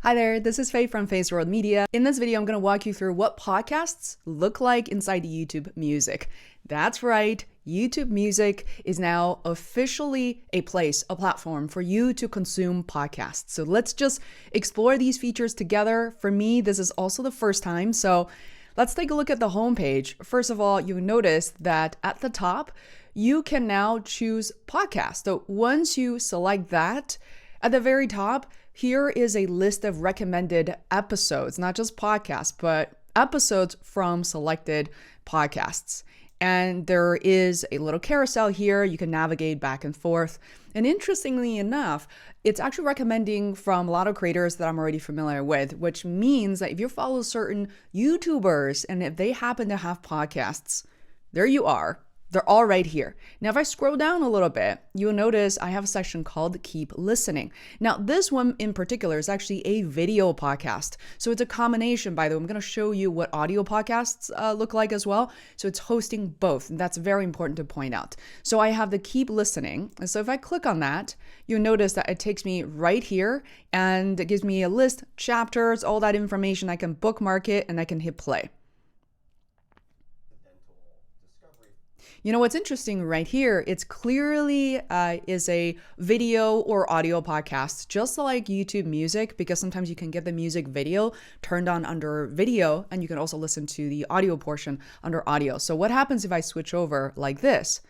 Hi there, this is Faye from Feisworld Media. In this video, I'm going to walk you through what podcasts look like inside YouTube Music. That's right, YouTube Music is now officially a platform for you to consume podcasts. So let's just explore these features together. For me, this is also the first time, so let's take a look at the homepage. First of all, you notice that at the top, you can now choose podcast. So once you select that, at the very top, here is a list of recommended episodes, not just podcasts, but episodes from selected podcasts. And there is a little carousel here. You can navigate back and forth. And interestingly enough, it's actually recommending from a lot of creators that I'm already familiar with, which means that if you follow certain YouTubers and if they happen to have podcasts, there you are. They're all right here. Now, if I scroll down a little bit, you'll notice I have a section called Keep Listening. Now, this one in particular is actually a video podcast. So it's a combination, by the way. I'm going to show you what audio podcasts look like as well. So it's hosting both. And that's very important to point out. So I have the Keep Listening. And so if I click on that, you'll notice that it takes me right here and it gives me a list, chapters, all that information. I can bookmark it and I can hit play. You know what's interesting right here, it's clearly is a video or audio podcast, just like YouTube Music, because sometimes you can get the music video turned on under video, and you can also listen to the audio portion under audio. So what happens if I switch over like this?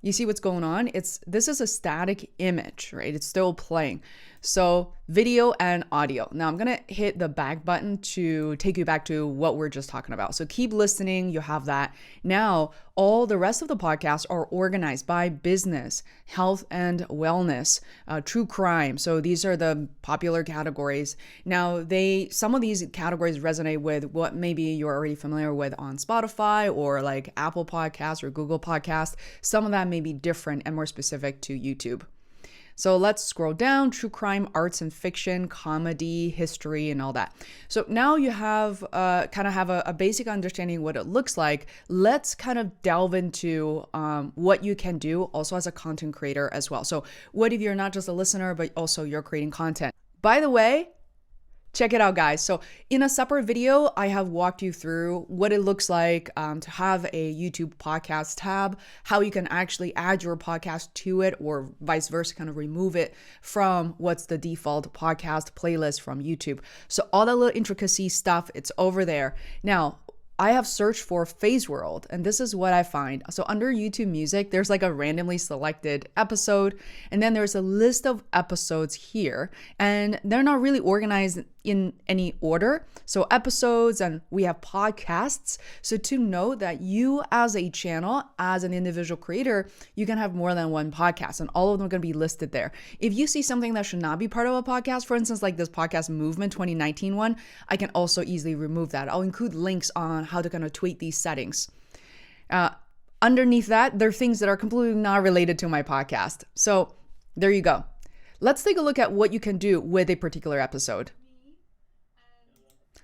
You see what's going on? This is a static image, right? It's still playing. So video and audio. Now I'm gonna hit the back button to take you back to what we're just talking about. So keep listening, you have that. Now, all the rest of the podcasts are organized by business, health and wellness, true crime. So these are the popular categories. Now, some of these categories resonate with what maybe you're already familiar with on Spotify or like Apple Podcasts or Google Podcasts. Some of that may be different and more specific to YouTube. So let's scroll down, true crime, arts and fiction, comedy, history, and all that. So now you have a basic understanding of what it looks like. Let's kind of delve into what you can do also as a content creator as well. So what if you're not just a listener, but also you're creating content? By the way, check it out, guys. So in a separate video, I have walked you through what it looks like to have a YouTube podcast tab, how you can actually add your podcast to it or vice versa, kind of remove it from what's the default podcast playlist from YouTube. So all that little intricacy stuff, it's over there. Now, I have searched for Feisworld, and this is what I find. So under YouTube Music, there's like a randomly selected episode, and then there's a list of episodes here, and they're not really organized in any order. So episodes, and we have podcasts. So to know that you as a channel, as an individual creator, you can have more than one podcast, and all of them are going to be listed there. If you see something that should not be part of a podcast, for instance, like this podcast movement 2019 one, I can also easily remove that. I'll include links on how to kind of tweak these settings. Underneath that, there are things that are completely not related to my podcast. So there you go. Let's take a look at what you can do with a particular episode.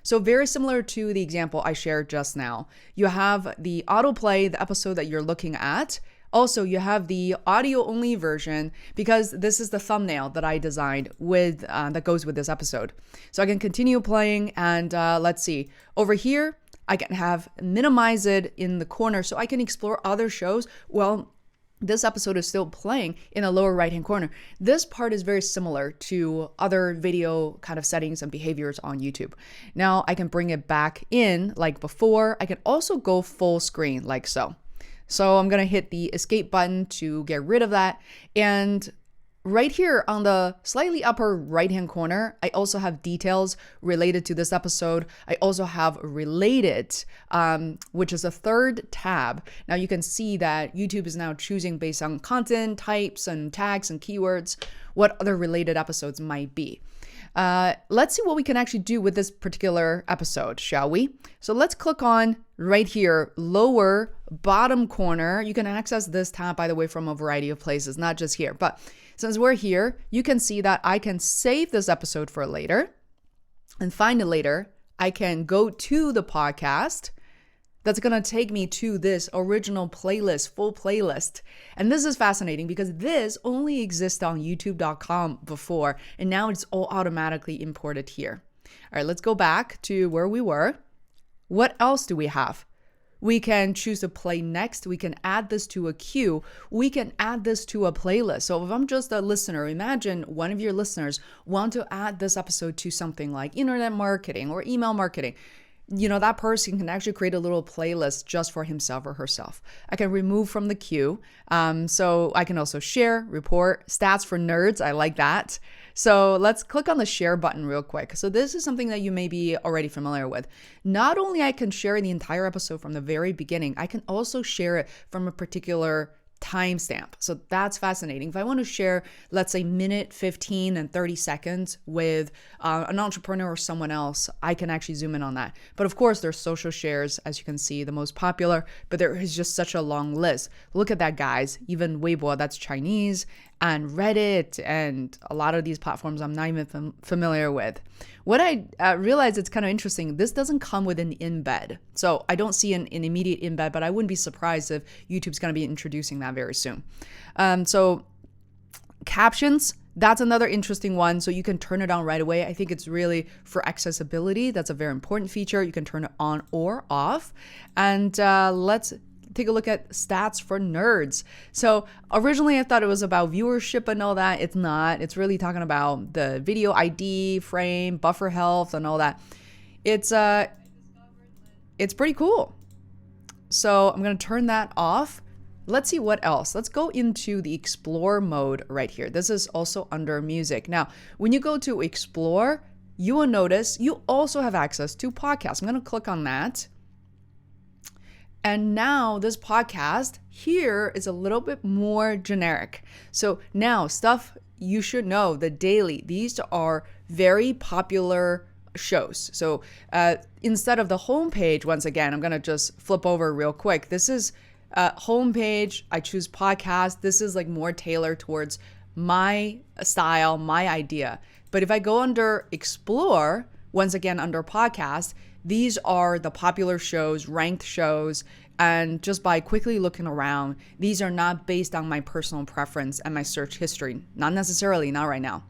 So very similar to the example I shared just now, you have the autoplay, the episode that you're looking at. Also, you have the audio only version because this is the thumbnail that I designed with that goes with this episode. So I can continue playing and let's see. Over here, I can minimize it in the corner so I can explore other shows. Well, this episode is still playing in the lower right-hand corner. This part is very similar to other video kind of settings and behaviors on YouTube. Now I can bring it back in like before. I can also go full screen like so. So I'm going to hit the escape button to get rid of that. And right here on the slightly upper right-hand corner, I also have details related to this episode. I also have related, which is a third tab. Now you can see that YouTube is now choosing based on content types and tags and keywords, what other related episodes might be. Let's see what we can actually do with this particular episode, shall we? So let's click on right here, lower bottom corner. You can access this tab, by the way, from a variety of places, not just here. But since we're here, you can see that I can save this episode for later and find it later. I can go to the podcast, that's going to take me to this original playlist, full playlist. And this is fascinating because this only existed on youtube.com before, and now it's all automatically imported here. All right, let's go back to where we were. What else do we have? We can choose to play next. We can add this to a queue. We can add this to a playlist. So if I'm just a listener, imagine one of your listeners want to add this episode to something like internet marketing or email marketing. That person can actually create a little playlist just for himself or herself. I can remove from the queue. So I can also share, report, stats for nerds. I like that. So let's click on the share button real quick. So this is something that you may be already familiar with. Not only I can share the entire episode from the very beginning, I can also share it from a particular timestamp. So that's fascinating. If I want to share, let's say minute 15 and 30 seconds with an entrepreneur or someone else, I can actually zoom in on that. But of course, there's social shares, as you can see, the most popular, but there is just such a long list. Look at that, guys. Even Weibo, that's Chinese, and Reddit, and a lot of these platforms I'm not even familiar with. What I realized, it's kind of interesting, this doesn't come with an embed. So I don't see an immediate embed, but I wouldn't be surprised if YouTube's going to be introducing that very soon. So captions, that's another interesting one. So you can turn it on right away. I think it's really for accessibility. That's a very important feature. You can turn it on or off. And let's take a look at stats for nerds. So originally I thought it was about viewership and all that. It's not. It's really talking about the video ID, frame, buffer health, and all that. It's pretty cool. So I'm going to turn that off. Let's see what else. Let's go into the explore mode right here. This is also under music. Now, when you go to explore, you will notice you also have access to podcasts. I'm going to click on that. And now this podcast here is a little bit more generic. So now stuff you should know, the daily, these are very popular shows. So instead of the homepage, once again, I'm going to just flip over real quick. This is homepage. I choose podcast. This is like more tailored towards my style, my idea. But if I go under explore, once again, under podcast, these are the popular shows, ranked shows, and just by quickly looking around, these are not based on my personal preference and my search history. Not necessarily, not right now.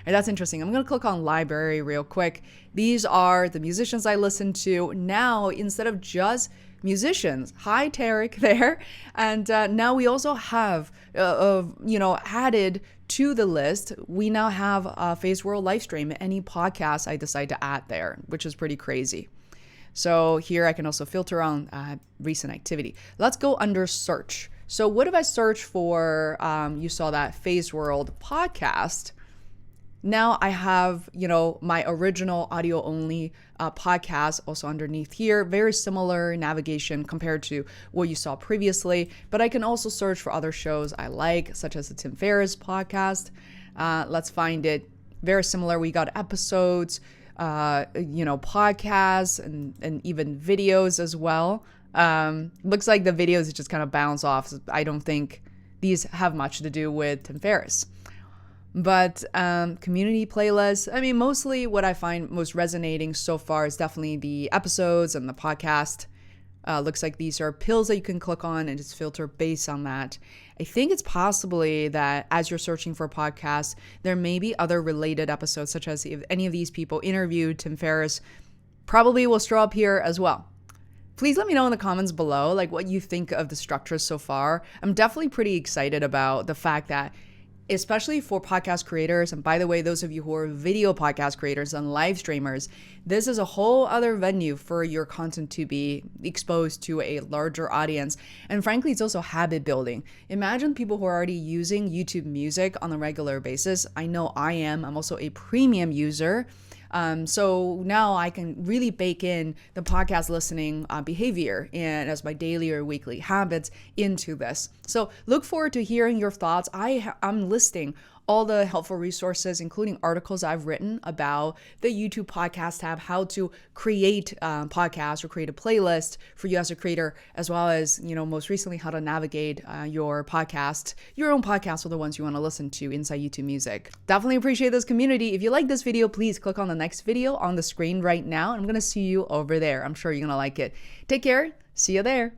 And that's interesting. I'm going to click on library real quick. These are the musicians I listen to. Now, instead of just musicians, hi Tarek there. And now we also have, added to the list, we now have a Feisworld live stream, any podcast I decide to add there, which is pretty crazy. So here I can also filter on recent activity. Let's go under search. So what if I search for, you saw that Feisworld podcast. Now I have, my original audio only podcast also underneath here. Very similar navigation compared to what you saw previously. But I can also search for other shows I like, such as the Tim Ferriss podcast. Let's find it. Very similar. We got episodes, podcasts, and even videos as well. Looks like the videos just kind of bounce off. I don't think these have much to do with Tim Ferriss. But community playlists, I mean, mostly what I find most resonating so far is definitely the episodes and the podcast. Looks like these are pills that you can click on and just filter based on that. I think it's possibly that as you're searching for podcasts, there may be other related episodes, such as if any of these people interviewed Tim Ferriss, probably will show up here as well. Please let me know in the comments below, like what you think of the structure so far. I'm definitely pretty excited about the fact that, especially for podcast creators, and by the way, those of you who are video podcast creators and live streamers, this is a whole other venue for your content to be exposed to a larger audience. And frankly, it's also habit building. Imagine people who are already using YouTube Music on a regular basis. I know I am. I'm also a premium user. So now I can really bake in the podcast listening behavior and as my daily or weekly habits into this. So look forward to hearing your thoughts. I'm listing all the helpful resources, including articles I've written about the YouTube podcast tab, how to create podcasts or create a playlist for you as a creator, as well as, most recently how to navigate your own podcast or the ones you want to listen to inside YouTube Music. Definitely appreciate this community. If you like this video, please click on the next video on the screen right now. I'm going to see you over there. I'm sure you're going to like it. Take care. See you there.